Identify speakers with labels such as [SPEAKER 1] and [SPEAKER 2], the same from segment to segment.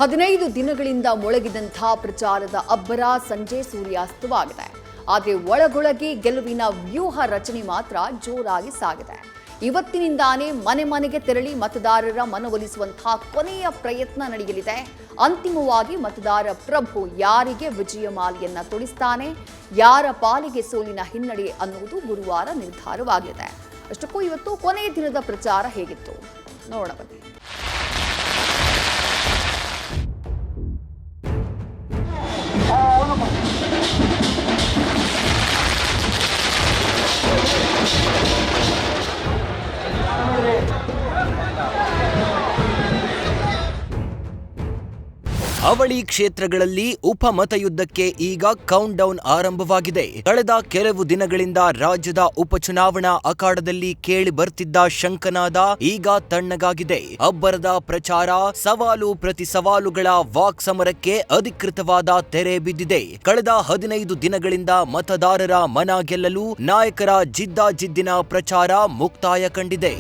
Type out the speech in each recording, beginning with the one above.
[SPEAKER 1] 15 ದಿನಗಳಿಂದ ಮೊಳಗಿದಂಥ ಪ್ರಚಾರದ ಅಬ್ಬರ ಸಂಜೆ ಸೂರ್ಯಾಸ್ತವಾಗಿದೆ. ಆದರೆ ಒಳಗೊಳಗೆ ಗೆಲುವಿನ ವ್ಯೂಹ ರಚನೆ ಮಾತ್ರ ಜೋರಾಗಿ ಸಾಗಿದೆ. ಇವತ್ತಿನಿಂದಾನೇ ಮನೆ ಮನೆಗೆ ತೆರಳಿ ಮತದಾರರ ಮನವೊಲಿಸುವಂತಹ ಕೊನೆಯ ಪ್ರಯತ್ನ ನಡೆಯಲಿದೆ. ಅಂತಿಮವಾಗಿ ಮತದಾರ ಪ್ರಭು ಯಾರಿಗೆ ವಿಜಯಮಾಲೆಯನ್ನ ತೊಡಿಸ್ತಾನೆ, ಯಾರ ಪಾಲಿಗೆ ಸೋಲಿನ ಹಿನ್ನಡೆ ಅನ್ನುವುದು ಗುರುವಾರ ನಿರ್ಧಾರವಾಗಲಿದೆ. ಅಷ್ಟಕ್ಕೂ ಇವತ್ತು ಕೊನೆಯ ದಿನದ ಪ್ರಚಾರ ಹೇಗಿತ್ತು ನೋಡೋಣ ಬನ್ನಿ.
[SPEAKER 2] ಅವಳಿ ಕ್ಷೇತ್ರಗಳಲ್ಲಿ ಉಪಮತಯುದ್ಧಕ್ಕೆ ಈಗ ಕೌಂಟ್ ಡೌನ್ ಆರಂಭವಾಗಿದೆ. ಕಳೆದ ಕೆಲವು ದಿನಗಳಿಂದ ರಾಜ್ಯದ ಉಪಚುನಾವಣಾ ಅಖಾಡದಲ್ಲಿ ಕೇಳಿ ಬರ್ತಿದ್ದ ಶಂಕನಾದ ಈಗ ತಣ್ಣಗಾಗಿದೆ. ಅಬ್ಬರದ ಪ್ರಚಾರ, ಸವಾಲು ಪ್ರತಿ ಸವಾಲುಗಳ ವಾಕ್ ಸಮರಕ್ಕೆ ಅಧಿಕೃತವಾದ ತೆರೆ ಬಿದ್ದಿದೆ. ಕಳೆದ 15 ದಿನಗಳಿಂದ ಮತದಾರರ ಮನ ಗೆಲ್ಲಲು ನಾಯಕರ ಜಿದ್ದಾಜಿದ್ದಿನ ಪ್ರಚಾರ ಮುಕ್ತಾಯ ಕಂಡಿದೆ.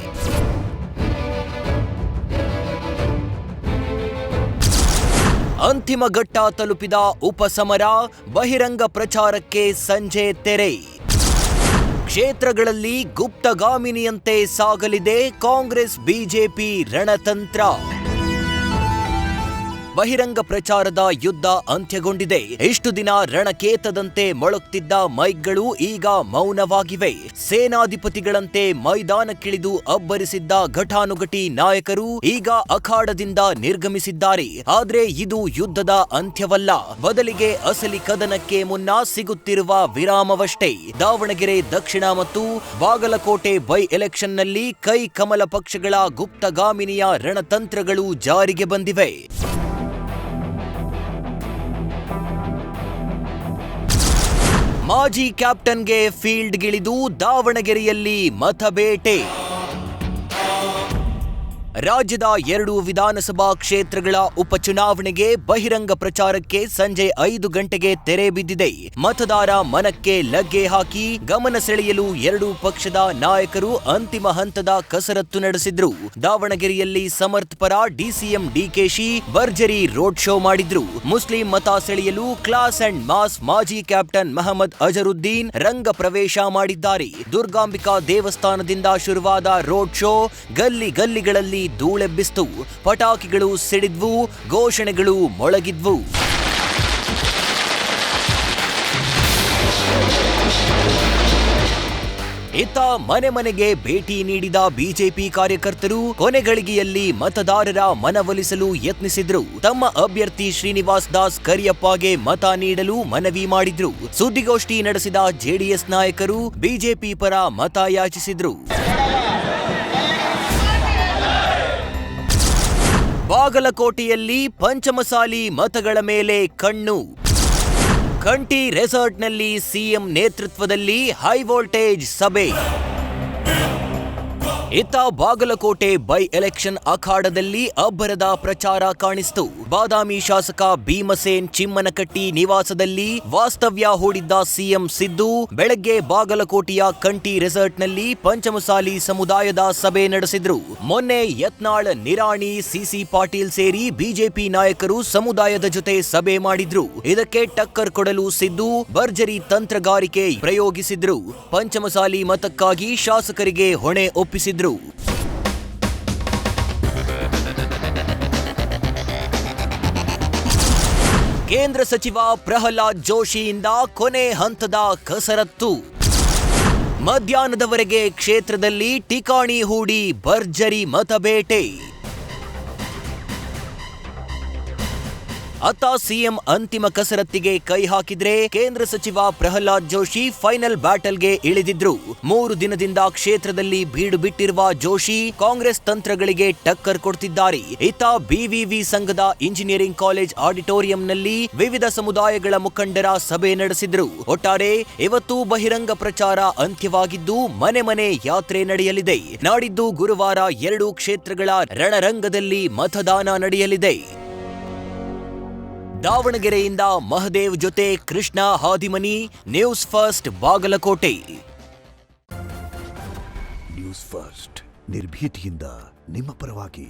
[SPEAKER 2] ಅಂತಿಮ ಘಟ್ಟ ತಲುಪಿದ ಉಪಸಮರ, ಬಹಿರಂಗ ಪ್ರಚಾರಕ್ಕೆ ಸಂಜೆ ತೆರೆ. ಕ್ಷೇತ್ರಗಳಲ್ಲಿ ಗುಪ್ತಗಾಮಿನಿಯಂತೆ ಸಾಗಲಿದೆ ಕಾಂಗ್ರೆಸ್ ಬಿಜೆಪಿ ರಣತಂತ್ರ. ಬಹಿರಂಗ ಪ್ರಚಾರದ ಯುದ್ಧ ಅಂತ್ಯಗೊಂಡಿದೆ. ಇಷ್ಟು ದಿನ ರಣಕೇತದಂತೆ ಮೊಳಗ್ತಿದ್ದ ಮೈಕ್ಗಳು ಈಗ ಮೌನವಾಗಿವೆ. ಸೇನಾಧಿಪತಿಗಳಂತೆ ಮೈದಾನಕ್ಕಿಳಿದು ಅಬ್ಬರಿಸಿದ್ದ ಘಟಾನುಘಟಿ ನಾಯಕರು ಈಗ ಅಖಾಡದಿಂದ ನಿರ್ಗಮಿಸಿದ್ದಾರೆ. ಆದ್ರೆ ಇದು ಯುದ್ಧದ ಅಂತ್ಯವಲ್ಲ, ಬದಲಿಗೆ ಅಸಲಿ ಕದನಕ್ಕೆ ಮುನ್ನ ಸಿಗುತ್ತಿರುವ ವಿರಾಮವಷ್ಟೇ. ದಾವಣಗೆರೆ ದಕ್ಷಿಣ ಮತ್ತು ಬಾಗಲಕೋಟೆ ಬೈ ಎಲೆಕ್ಷನ್ನಲ್ಲಿ ಕೈ ಕಮಲ ಪಕ್ಷಗಳ ಗುಪ್ತಗಾಮಿನಿಯ ರಣತಂತ್ರಗಳು ಜಾರಿಗೆ ಬಂದಿವೆ. ಮಾಜಿ ಕ್ಯಾಪ್ಟನ್ಗೆ ಫೀಲ್ಡ್ಗಿಳಿದು ದಾವಣಗೆರೆಯಲ್ಲಿ ಮತಬೇಟೆ. ರಾಜ್ಯದ 2 ವಿಧಾನಸಭಾ ಕ್ಷೇತ್ರಗಳ ಉಪಚುನಾವಣೆಗೆ ಬಹಿರಂಗ ಪ್ರಚಾರಕ್ಕೆ ಸಂಜೆ 5 ಗಂಟೆಗೆ ತೆರೆ ಬಿದ್ದಿದೆ. ಮತದಾರ ಮನಕ್ಕೆ ಲಗ್ಗೆ ಹಾಕಿ ಗಮನ ಸೆಳೆಯಲು 2 ಪಕ್ಷದ ನಾಯಕರು ಅಂತಿಮ ಹಂತದ ಕಸರತ್ತು ನಡೆಸಿದ್ರು. ದಾವಣಗೆರೆಯಲ್ಲಿ ಸಮರ್ಥ್ ಪರ ಡಿಸಿಎಂ ಡಿಕೆಶಿ ಭರ್ಜರಿ ರೋಡ್ ಶೋ ಮಾಡಿದ್ರು. ಮುಸ್ಲಿಂ ಮತ ಸೆಳೆಯಲು ಕ್ಲಾಸ್ ಅಂಡ್ ಮಾಸ್ ಮಾಜಿ ಕ್ಯಾಪ್ಟನ್ ಮಹಮ್ಮದ್ ಅಜರುದ್ದೀನ್ ರಂಗ ಪ್ರವೇಶ ಮಾಡಿದ್ದಾರೆ. ದುರ್ಗಾಂಬಿಕಾ ದೇವಸ್ಥಾನದಿಂದ ಶುರುವಾದ ರೋಡ್ ಶೋ ಗಲ್ಲಿ ಗಲ್ಲಿಗಳಲ್ಲಿ ಧೂಳೆಬ್ಬಿಸಿತು. ಪಟಾಕಿಗಳು ಸಿಡಿದ್ವು, ಘೋಷಣೆಗಳು ಮೊಳಗಿದ್ವು. ಇತ್ತ ಮನೆ ಮನೆಗೆ ಭೇಟಿ ನೀಡಿದ ಬಿಜೆಪಿ ಕಾರ್ಯಕರ್ತರು ಕೊನೆಗಳಿಗೆಯಲ್ಲಿ ಮತದಾರರ ಮನವೊಲಿಸಲು ಯತ್ನಿಸಿದ್ರು. ತಮ್ಮ ಅಭ್ಯರ್ಥಿ ಶ್ರೀನಿವಾಸ್ ದಾಸ್ ಕರಿಯಪ್ಪಗೆ ಮತ ನೀಡಲು ಮನವಿ ಮಾಡಿದ್ರು. ಸುದ್ದಿಗೋಷ್ಠಿ ನಡೆಸಿದ ಜೆಡಿಎಸ್ ನಾಯಕರು ಬಿಜೆಪಿ ಪರ ಮತ ಯಾಚಿಸಿದ್ರು. ಬಾಗಲಕೋಟೆಯಲ್ಲಿ ಪಂಚಮಸಾಲಿ ಮತಗಳ ಮೇಲೆ ಕಣ್ಣು. ಕಂಠಿ ರೆಸಾರ್ಟ್ನಲ್ಲಿ ಸಿಎಂ ನೇತೃತ್ವದಲ್ಲಿ ಹೈ ವೋಲ್ಟೇಜ್ ಸಭೆ. ಇತ್ತ ಬಾಗಲಕೋಟೆ ಬೈ ಎಲೆಕ್ಷನ್ ಅಖಾಡದಲ್ಲಿ ಅಬ್ಬರದ ಪ್ರಚಾರ ಕಾಣಿಸಿತು. ಬಾದಾಮಿ ಶಾಸಕ ಭೀಮಸೇನ್ ಚಿಮ್ಮನಕಟ್ಟಿ ನಿವಾಸದಲ್ಲಿ ವಾಸ್ತವ್ಯ ಹೂಡಿದ್ದ ಸಿಎಂ ಸಿದ್ದು ಬೆಳಗ್ಗೆ ಬಾಗಲಕೋಟೆಯ ಕಂಠಿ ರೆಸಾರ್ಟ್ನಲ್ಲಿ ಪಂಚಮಸಾಲಿ ಸಮುದಾಯದ ಸಭೆ ನಡೆಸಿದ್ರು. ಮೊನ್ನೆ ಯತ್ನಾಳ್, ನಿರಾಣಿ, ಸಿಸಿ ಪಾಟೀಲ್ ಸೇರಿ ಬಿಜೆಪಿ ನಾಯಕರು ಸಮುದಾಯದ ಜೊತೆ ಸಭೆ ಮಾಡಿದ್ರು. ಇದಕ್ಕೆ ಟಕ್ಕರ್ ಕೊಡಲು ಸಿದ್ದು ಭರ್ಜರಿ ತಂತ್ರಗಾರಿಕೆ ಪ್ರಯೋಗಿಸಿದ್ರು. ಪಂಚಮಸಾಲಿ ಮತಕ್ಕಾಗಿ ಶಾಸಕರಿಗೆ ಹೊಣೆ ಒಪ್ಪಿಸಿದ್ರು. ಕೇಂದ್ರ ಸಚಿವ ಪ್ರಹ್ಲಾದ್ ಜೋಶಿಯಿಂದ ಕೊನೆ ಹಂತದ ಕಸರತ್ತು. ಮಧ್ಯಾಹ್ನದವರೆಗೆ ಕ್ಷೇತ್ರದಲ್ಲಿ ಠಿಕಾಣಿ ಹೂಡಿ ಭರ್ಜರಿ ಮತಬೇಟೆ. ಅತ್ತ ಸಿಎಂ ಅಂತಿಮ ಕಸರತ್ತಿಗೆ ಕೈ ಹಾಕಿದ್ರೆ ಕೇಂದ್ರ ಸಚಿವ ಪ್ರಹ್ಲಾದ್ ಜೋಶಿ ಫೈನಲ್ ಬ್ಯಾಟಲ್ಗೆ ಇಳಿದಿದ್ರು. 3 ದಿನದಿಂದ ಕ್ಷೇತ್ರದಲ್ಲಿ ಬೀಡು ಬಿಟ್ಟಿರುವ ಜೋಶಿ ಕಾಂಗ್ರೆಸ್ ತಂತ್ರಗಳಿಗೆ ಟಕ್ಕರ್ ಕೊಡ್ತಿದ್ದಾರೆ. ಇತ್ತ ಬಿವಿವಿ ಸಂಘದ ಇಂಜಿನಿಯರಿಂಗ್ ಕಾಲೇಜ್ ಆಡಿಟೋರಿಯಂನಲ್ಲಿ ವಿವಿಧ ಸಮುದಾಯಗಳ ಮುಖಂಡರ ಸಭೆ ನಡೆಸಿದ್ರು. ಒಟ್ಟಾರೆ ಇವತ್ತು ಬಹಿರಂಗ ಪ್ರಚಾರ ಅಂತ್ಯವಾಗಿದ್ದು ಮನೆ ಮನೆ ಯಾತ್ರೆ ನಡೆಯಲಿದೆ. ನಾಡಿದ್ದು ಗುರುವಾರ 2 ಕ್ಷೇತ್ರಗಳ ರಣರಂಗದಲ್ಲಿ ಮತದಾನ ನಡೆಯಲಿದೆ. ದಾವಣಗೆರೆಯಿಂದ ಮಹದೇವ್ ಜೊತೆ Krishna Hadimani, news first Bagalkote.
[SPEAKER 3] News first ನಿರ್ಭೀತಿಯಿಂದ ನಿಮ್ಮ ಪರವಾಗಿ.